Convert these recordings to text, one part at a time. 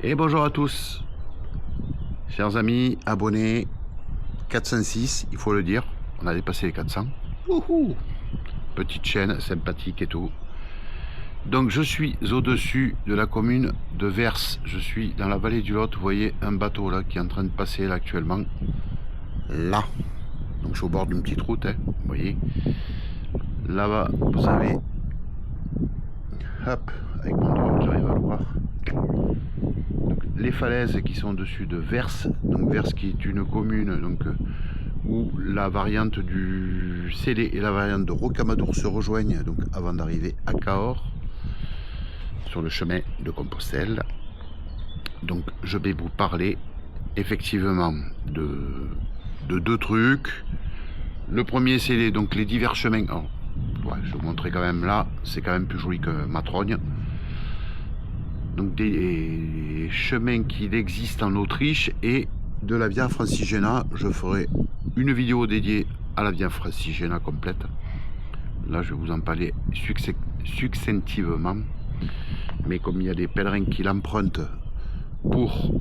Et bonjour à tous, chers amis, abonnés, 406, il faut le dire, on a dépassé les 400. Wouhou! Petite chaîne sympathique et tout. Donc je suis au-dessus de la commune de Vers, je suis dans la vallée du Lot, vous voyez un bateau là qui est en train de passer là actuellement. Là, donc je suis au bord d'une petite route, hein, vous voyez. Là-bas, vous avez, hop, avec mon drone, j'arrive à le voir. Donc, les falaises qui sont au-dessus de Vers, donc Vers qui est une commune donc, où la variante du Célé et la variante de Rocamadour se rejoignent donc, avant d'arriver à Cahors, sur le chemin de Compostelle. Donc je vais vous parler effectivement de deux trucs. Le premier c'est donc les divers chemins. Alors, ouais, je vais vous montrer quand même là, c'est quand même plus joli que Matrogne. Donc des chemins qui existent en Autriche et de la Via Francigena. Je ferai une vidéo dédiée à la Via Francigena complète. Là je vais vous en parler succinctivement. Mais comme il y a des pèlerins qui l'empruntent pour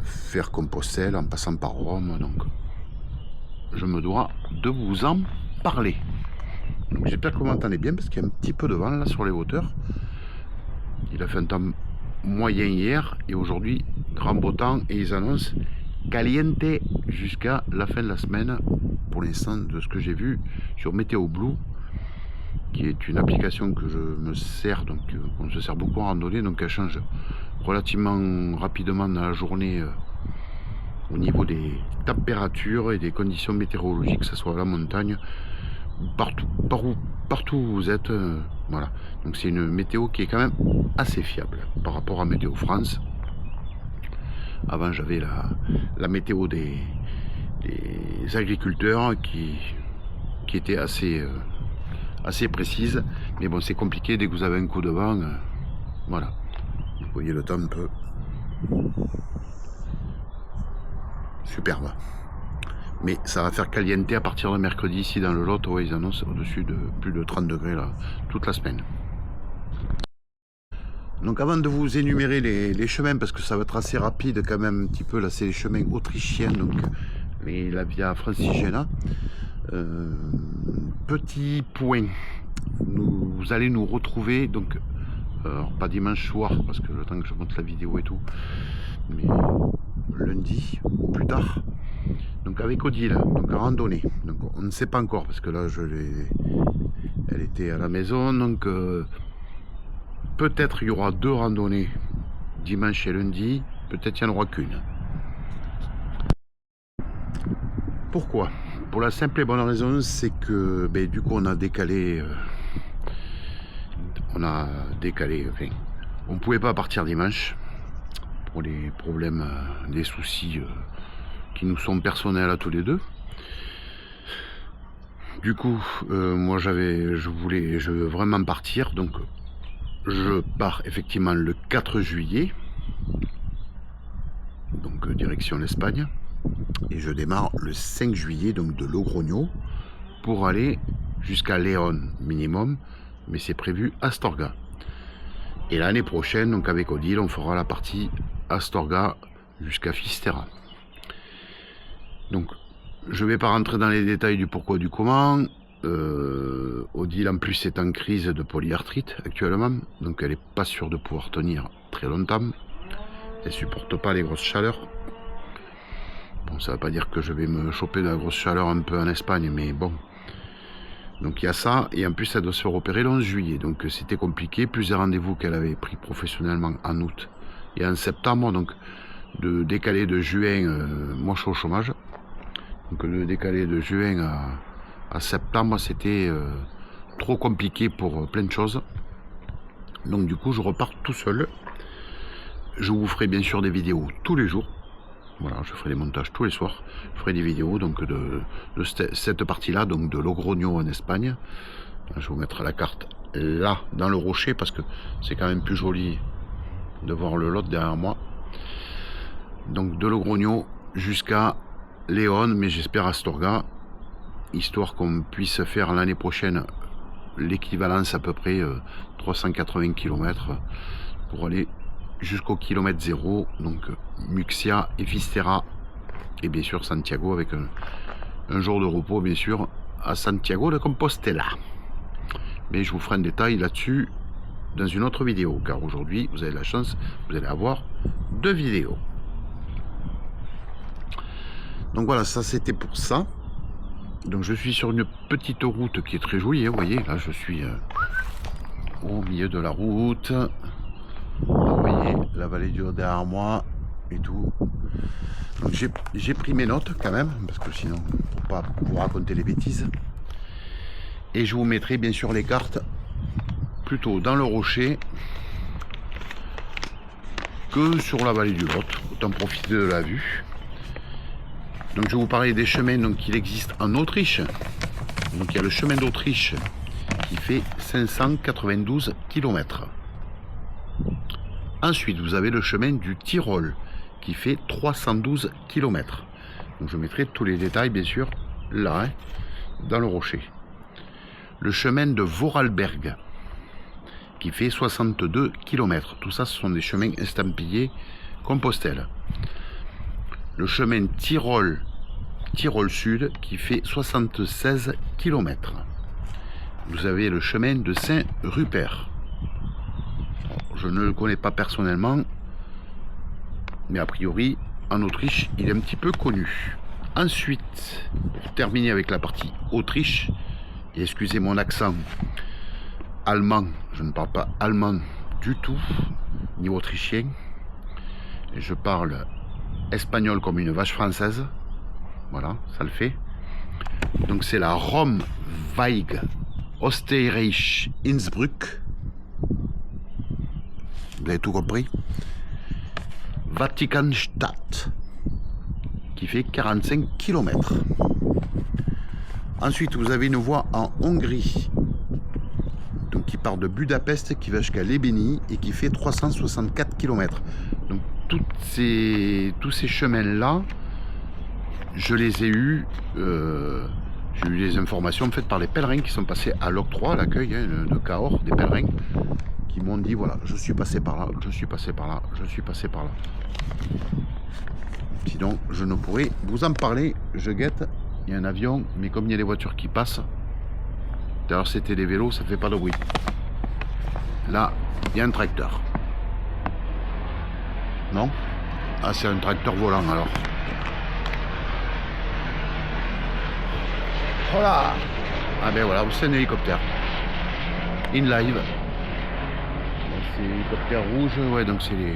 faire Compostelle en passant par Rome, donc je me dois de vous en parler. Donc j'espère que vous m'entendez bien parce qu'il y a un petit peu de vent là sur les hauteurs. Il a fait un temps moyen hier et aujourd'hui grand beau temps et ils annoncent caliente jusqu'à la fin de la semaine pour l'instant de ce que j'ai vu sur Météo Blue, qui est une application que je me sers, donc on se sert beaucoup en randonnée, donc elle change relativement rapidement dans la journée au niveau des températures et des conditions météorologiques, que ce soit à la montagne, partout où vous êtes, voilà. Donc c'est une météo qui est quand même assez fiable par rapport à Météo France. Avant j'avais la météo des agriculteurs qui était assez précise, mais bon c'est compliqué dès que vous avez un coup de vent, voilà, vous voyez le temps un peu superbe, mais ça va faire caliente à partir de mercredi ici dans le Lot. Ouais, ils annoncent au-dessus de plus de 30 degrés là toute la semaine. Donc avant de vous énumérer les chemins, parce que ça va être assez rapide quand même un petit peu là, c'est les chemins autrichiens, donc la Via Francigena. Petit point, vous allez nous retrouver donc alors pas dimanche soir parce que le temps que je monte la vidéo et tout, mais lundi au plus tard, donc avec Odile, donc en randonnée. Donc on ne sait pas encore parce que là elle était à la maison, donc peut-être il y aura 2 randonnées dimanche et lundi, peut-être il n'y en aura qu'une. Pourquoi? Pour la simple et bonne raison, c'est que du coup on a décalé, enfin, on ne pouvait pas partir dimanche pour les problèmes, des soucis qui nous sont personnels à tous les deux. Du coup, moi je veux vraiment partir, donc je pars effectivement le 4 juillet, donc direction l'Espagne. Et je démarre le 5 juillet donc de Logrogno pour aller jusqu'à Léon minimum, mais c'est prévu Astorga. Et l'année prochaine, donc avec Odile, on fera la partie Astorga jusqu'à Fisterra. Donc je ne vais pas rentrer dans les détails du pourquoi du comment. Odile en plus est en crise de polyarthrite actuellement, donc elle n'est pas sûre de pouvoir tenir très longtemps. Elle supporte pas les grosses chaleurs. Bon, ça ne veut pas dire que je vais me choper de la grosse chaleur un peu en Espagne, mais bon. Donc il y a ça, et en plus elle doit se faire opérer le 11 juillet, donc c'était compliqué. Plusieurs rendez-vous qu'elle avait pris professionnellement en août et en septembre, donc de décaler de juin, moi je suis au chômage, donc de décaler de juin à septembre, c'était trop compliqué pour plein de choses. Donc du coup je repars tout seul. Je vous ferai bien sûr des vidéos tous les jours. Voilà, je ferai des montages tous les soirs. Je ferai des vidéos donc de cette partie-là, donc de Logrogno en Espagne. Je vais vous mettre la carte là, dans le rocher, parce que c'est quand même plus joli de voir le Lot derrière moi. Donc de Logrogno jusqu'à Léon, mais j'espère Astorga, histoire qu'on puisse faire l'année prochaine l'équivalence à peu près 380 km pour aller jusqu'au kilomètre 0, donc Muxia, Efistera et bien sûr Santiago, avec un jour de repos bien sûr à Santiago de Compostela. Mais je vous ferai un détail là-dessus dans une autre vidéo, car aujourd'hui vous avez la chance, vous allez avoir 2 vidéos. Donc voilà, ça c'était pour ça. Donc je suis sur une petite route qui est très jolie, hein, vous voyez, là je suis au milieu de la route. Vous voyez la vallée du Lot derrière moi et tout. Donc j'ai pris mes notes quand même, parce que sinon, pour pas vous raconter les bêtises. Et je vous mettrai bien sûr les cartes plutôt dans le rocher que sur la vallée du Lot. Autant profiter de la vue. Donc je vais vous parler des chemins donc, qu'il existe en Autriche. Donc il y a le chemin d'Autriche qui fait 592 km. Ensuite vous avez le chemin du Tyrol qui fait 312 km. Donc je mettrai tous les détails bien sûr là, hein, dans le rocher. Le chemin de Vorarlberg qui fait 62 km. Tout ça, ce sont des chemins estampillés Compostelle. Le chemin Tyrol Sud qui fait 76 km. Vous avez le chemin de Saint-Rupert. Je ne le connais pas personnellement, mais a priori, en Autriche, il est un petit peu connu. Ensuite, pour terminer avec la partie Autriche, et excusez mon accent allemand, je ne parle pas allemand du tout, ni autrichien. Je parle espagnol comme une vache française. Voilà, ça le fait. Donc c'est la Rome Weig Österreich Innsbruck. Vous avez tout compris. Vatikanstadt qui fait 45 km. Ensuite, vous avez une voie en Hongrie, donc qui part de Budapest, qui va jusqu'à Lebeni et qui fait 364 km. Donc tous ces chemins-là, je les ai eus, j'ai eu les informations faites par les pèlerins qui sont passés à l'octroi, à l'accueil de Cahors, des pèlerins, qui m'ont dit voilà, je suis passé par là, je suis passé par là, je suis passé par là. Sinon, je ne pourrais vous en parler. Je guette, il y a un avion, mais comme il y a des voitures qui passent, d'ailleurs c'était des vélos, ça ne fait pas de bruit. Là, il y a un tracteur. Non? Ah, c'est un tracteur volant alors. Voilà. Ah ben voilà, c'est un hélicoptère. In live. C'est hélicoptère rouge, ouais, donc c'est les...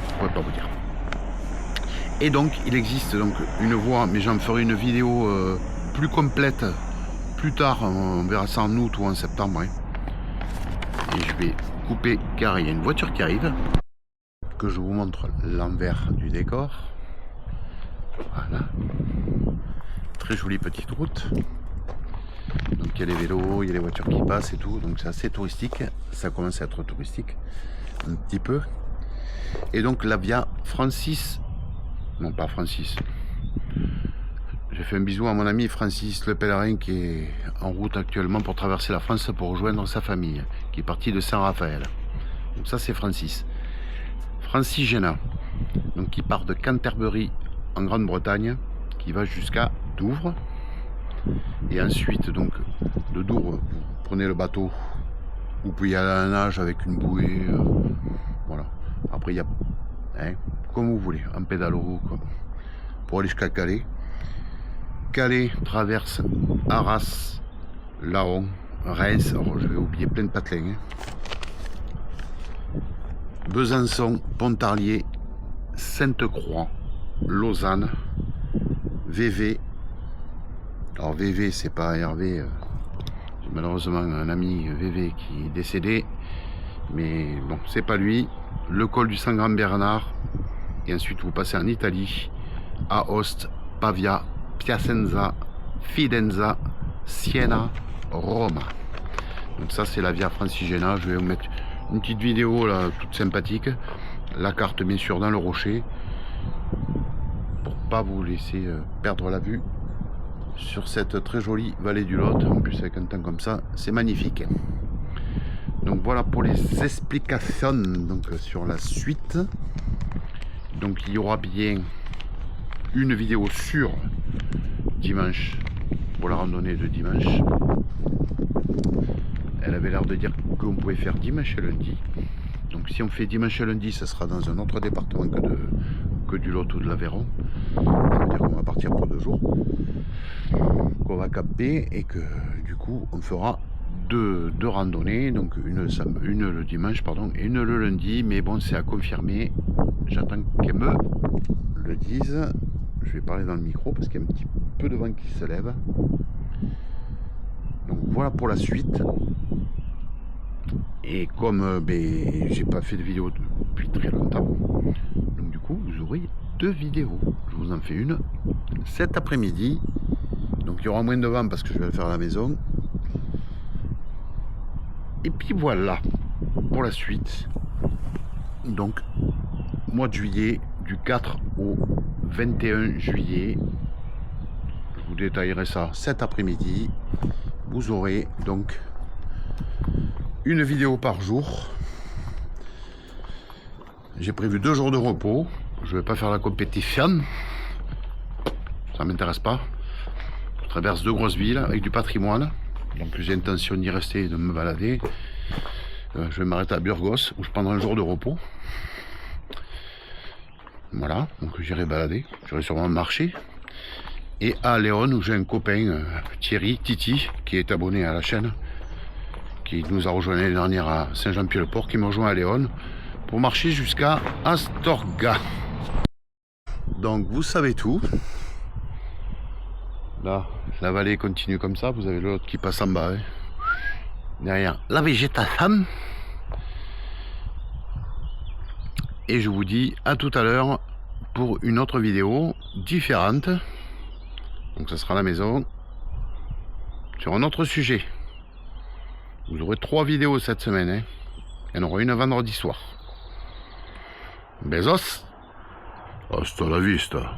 Je pourrais pas vous dire. Et donc, il existe donc une voie, mais j'en ferai une vidéo plus complète plus tard, on verra ça en août ou en septembre. Hein. Et je vais couper car il y a une voiture qui arrive, que je vous montre l'envers du décor. Voilà. Très jolie petite route. Donc il y a les vélos, il y a les voitures qui passent et tout, donc c'est assez touristique. Ça commence à être touristique, un petit peu. Et donc la via Francis, non pas Francis, j'ai fait un bisou à mon ami Francis le pèlerin qui est en route actuellement pour traverser la France pour rejoindre sa famille, qui est parti de Saint-Raphaël. Donc ça c'est Francis. Francis Géna, donc qui part de Canterbury en Grande-Bretagne, qui va jusqu'à Douvres. Et ensuite donc de Douvres, vous prenez le bateau, vous pouvez y aller à la nage avec une bouée, voilà. Après il y a, hein, comme vous voulez, en pédalo, pour aller jusqu'à Calais. Calais traverse Arras, Laon, Reims, alors je vais oublier plein de patelins, hein. Besançon, Pontarlier, Sainte-Croix, Lausanne, VV. Alors VV, c'est pas Hervé, j'ai malheureusement un ami VV qui est décédé, mais bon, c'est pas lui. Le col du Saint-Grand-Bernard, et ensuite vous passez en Italie, Aoste, Pavia, Piacenza, Fidenza, Siena, Roma. Donc ça c'est la via Francigena. Je vais vous mettre une petite vidéo là, toute sympathique, la carte bien sûr dans le rocher, pour pas vous laisser perdre la vue sur cette très jolie vallée du Lot. En plus avec un temps comme ça, c'est magnifique. Donc voilà pour les explications donc, sur la suite. Donc il y aura bien une vidéo sur dimanche, pour la randonnée de dimanche. Elle avait l'air de dire qu'on pouvait faire dimanche et lundi. Donc si on fait dimanche et lundi, ça sera dans un autre département que du Lot ou de l'Aveyron. Ça veut dire qu'on va partir pour 2 jours, qu'on va camper et que du coup on fera deux randonnées, donc une le dimanche pardon, et une le lundi, mais bon c'est à confirmer, j'attends qu'elle me le dise. Je vais parler dans le micro parce qu'il y a un petit peu de vent qui se lève. Donc voilà pour la suite. Et comme j'ai pas fait de vidéo depuis très longtemps, donc du coup vous aurez 2 vidéos. Je vous en fais une cet après-midi. Donc il y aura moins de vent parce que je vais le faire à la maison. Et puis voilà pour la suite. Donc mois de juillet, du 4 au 21 juillet. Je vous détaillerai ça cet après-midi. Vous aurez donc une vidéo par jour. J'ai prévu 2 jours de repos. Je vais pas faire la compétition. Ça m'intéresse pas. Je traverse 2 grosses villes avec du patrimoine. Donc j'ai intention d'y rester et de me balader. Je vais m'arrêter à Burgos où je prendrai un jour de repos. Voilà, donc j'irai balader. J'irai sûrement marcher. Et à Léon où j'ai un copain, Thierry, Titi, qui est abonné à la chaîne, qui nous a rejoint l'année dernière à Saint-Jean-Pied-le-Port, qui m'a rejoint à Léon pour marcher jusqu'à Astorga. Donc vous savez tout. Là, la vallée continue comme ça, vous avez l'autre qui passe en bas. Hein. Derrière la végétation. Et je vous dis à tout à l'heure pour une autre vidéo différente. Donc ça sera à la maison. Sur un autre sujet. Vous aurez 3 vidéos cette semaine. Hein. Il y en aura une vendredi soir. Besos. Hasta la vista.